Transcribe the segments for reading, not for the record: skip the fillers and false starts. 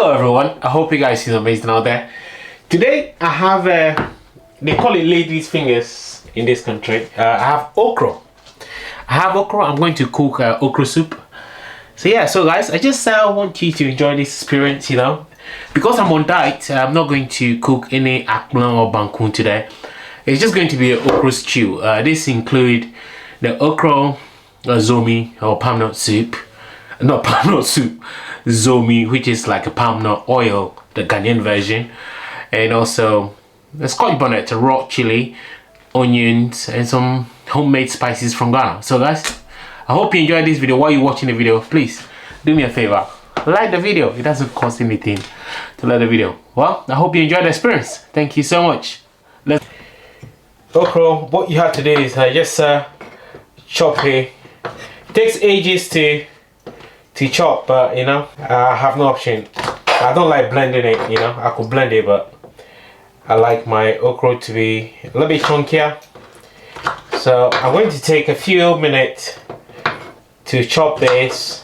Hello everyone, I hope you guys is amazing out there. Today I have they call it ladies fingers in this country. I have okra. I'm going to cook okra soup. So yeah, so guys, I just want you to enjoy this experience, you know, because I'm on diet. I'm not going to cook any akplan or bankun today. It's just going to be an okra stew. This include the okra zomi or palm nut soup, not palm nut soup, zomi, which is like a palm nut oil, the Ghanaian version, and also the Scotch Bonnett, raw chili, onions, and some homemade spices from Ghana. So guys, I hope you enjoyed this video. While you're watching the video, please do me a favor, like the video. It doesn't cost anything to like the video. Well, I hope you enjoyed the experience. Thank you so much. Okra, what you have to do is just chop it. It takes ages to chop, but you know, I have no option. I don't like blending it, you know. I could blend it, but I like my okra to be a little bit chunkier. So I'm going to take a few minutes to chop this.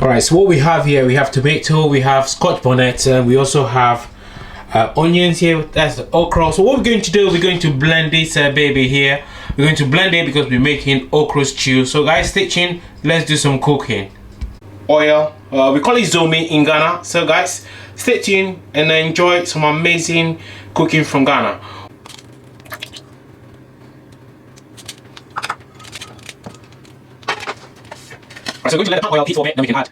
Alright, so what we have here, we have tomato, we have Scotch Bonnett, and we also have onions here. That's the okra. So what we're going to do, we're going to blend this baby here. We're going to blend it because we're making okra stew. So guys, stay tuned. Let's do some cooking. Oil, we call it zomi in Ghana. So guys, stay tuned and enjoy some amazing cooking from Ghana. So we're going to let the oil heat for a bit, then we can add.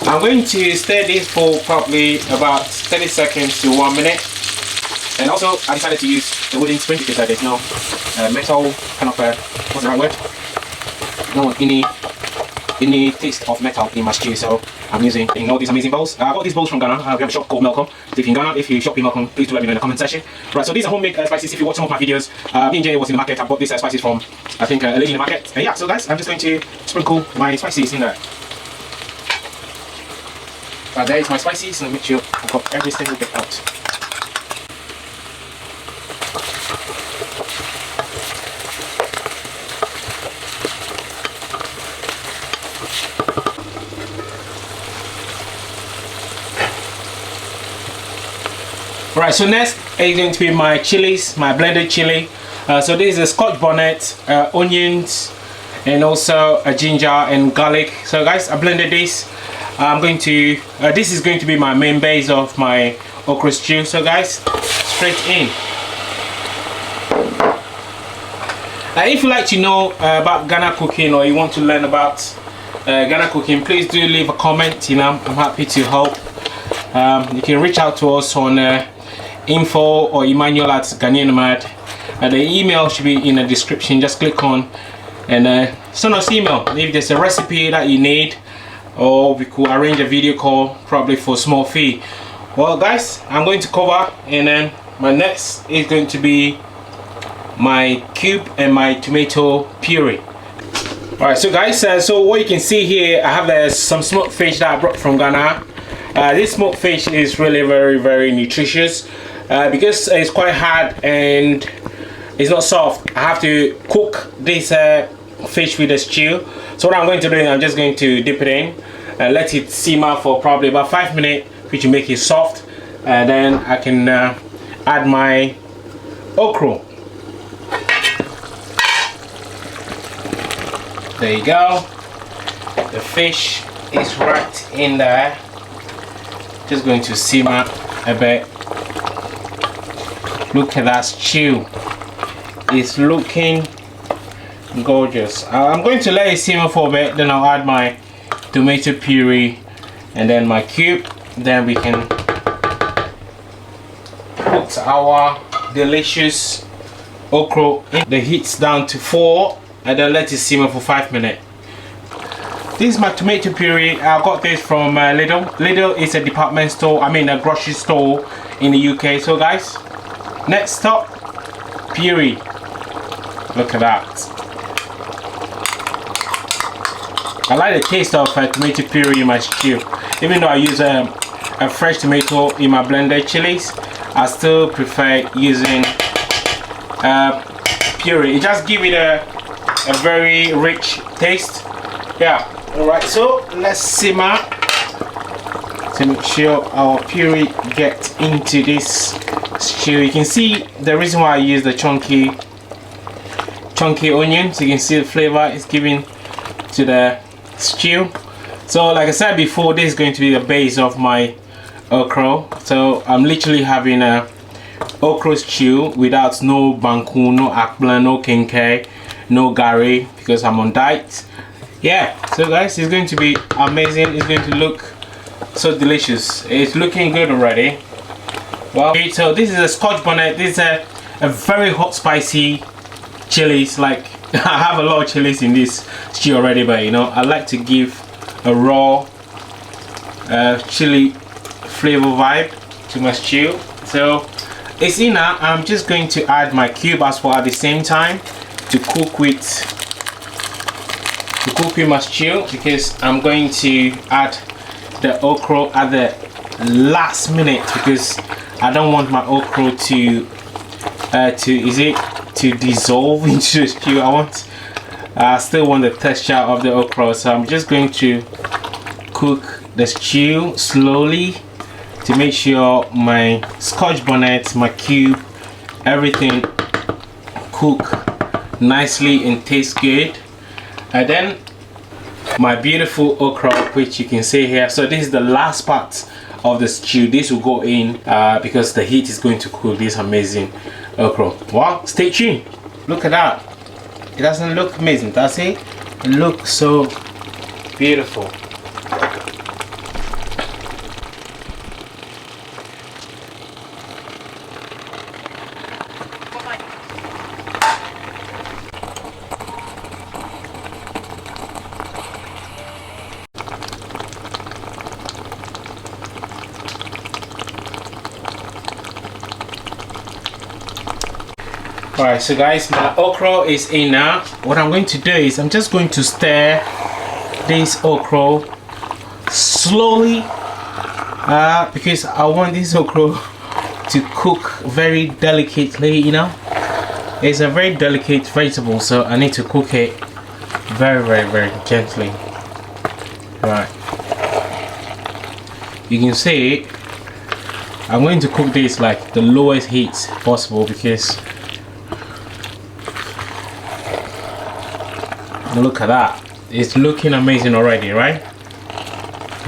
I'm going to stir this for probably about 30 seconds to 1 minute. And also, I decided to use the wooden spoon because there's no metal kind of, what's the right word? No, any taste of metal in my stew, so I'm using all these amazing bowls. I got these bowls from Ghana. We have a shop called Melcom. So if you're in Ghana, if you shop in Melcom, please do let me know in the comment section. Right, so these are homemade spices. If you watch some of my videos, me and Jay was in the market. I bought these spices from, I think, a lady in the market. And yeah, so guys, I'm just going to sprinkle my spices in there. Right, there is my spices, and make sure I've got every single bit out. Right, so next is going to be my chilies, my blended chili. So this is a Scotch Bonnett, onions, and also a ginger and garlic. So guys, I blended this. I'm going to, this is going to be my main base of my okra stew. So guys, straight in. If you like to know about Ghana cooking, or you want to learn about Ghana cooking, please do leave a comment. You know, I'm happy to help. You can reach out to us on info or Emmanuel at Ghanaian. The email should be in the description. Just click on and send us email if there's a recipe that you need, or we could arrange a video call, probably for a small fee. Well guys, I'm going to cover, and then my next is going to be my cube and my tomato puree. Alright, so guys, so what you can see here, I have some smoked fish that I brought from Ghana. This smoked fish is really very nutritious because it's quite hard and it's not soft. I have to cook this fish with a stew. So what I'm going to do is I'm just going to dip it in and let it simmer for probably about 5 minutes, which will make it soft. And then I can add my okra. There you go. The fish is right in there. Just going to simmer a bit. Look at that stew. It's looking gorgeous. I'm going to let it simmer for a bit, then I'll add my tomato puree and then my cube. Then we can put our delicious okra in. The heat's down to 4 and then let it simmer for 5 minutes. This is my tomato puree. I got this from Lidl. Lidl is a department store, I mean a grocery store in the UK. So guys, next stop, puree. Look at that. I like the taste of tomato puree in my stew. Even though I use a fresh tomato in my blended chilies, I still prefer using puree. It just gives it a very rich taste. Yeah. Alright, so let's simmer to make sure our puree gets into this stew. You can see the reason why I use the chunky onions. You can see the flavor it's giving to the stew. So like I said before, this is going to be the base of my okra. So I'm literally having a okra stew without no banku, no akpla, no kenkey, no gari, because I'm on diet. Yeah, so guys, it's going to be amazing. It's going to look so delicious. It's looking good already. Well, okay, so this is a Scotch Bonnett. This is a very hot spicy chilies. Like I have a lot of chilies in this stew already, but you know, I like to give a raw chili flavor vibe to my stew. So it's in now. I'm just going to add my cube as well at the same time to cook with my stew, because I'm going to add the okra at the last minute, because I don't want my okra to dissolve into the stew. I still want the texture of the okra, so I'm just going to cook the stew slowly to make sure my Scotch Bonnett, my cube, everything cook nicely and tastes good. And then my beautiful okra, which you can see here. So this is the last part of the stew. This will go in because the heat is going to cool this amazing okra. Well, stay tuned. Look at that. It doesn't look amazing, does it? It looks so beautiful. Alright, so guys, my okra is in now. What I'm going to do is I'm just going to stir this okra slowly because I want this okra to cook very delicately, you know. It's a very delicate vegetable, so I need to cook it very gently. Right, you can see I'm going to cook this like the lowest heat possible, because look at that, it's looking amazing already, right?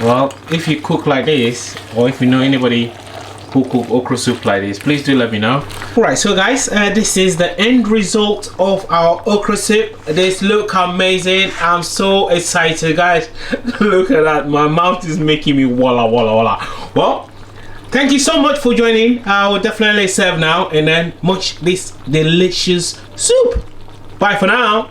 Well, if you cook like this, or if you know anybody who cook okra soup like this, please do let me know. Alright, so guys, this is the end result of our okra soup. This look amazing. I'm so excited, guys. Look at that, my mouth is making me walla. Well, thank you so much for joining. I will definitely serve now and then munch this delicious soup. Bye for now.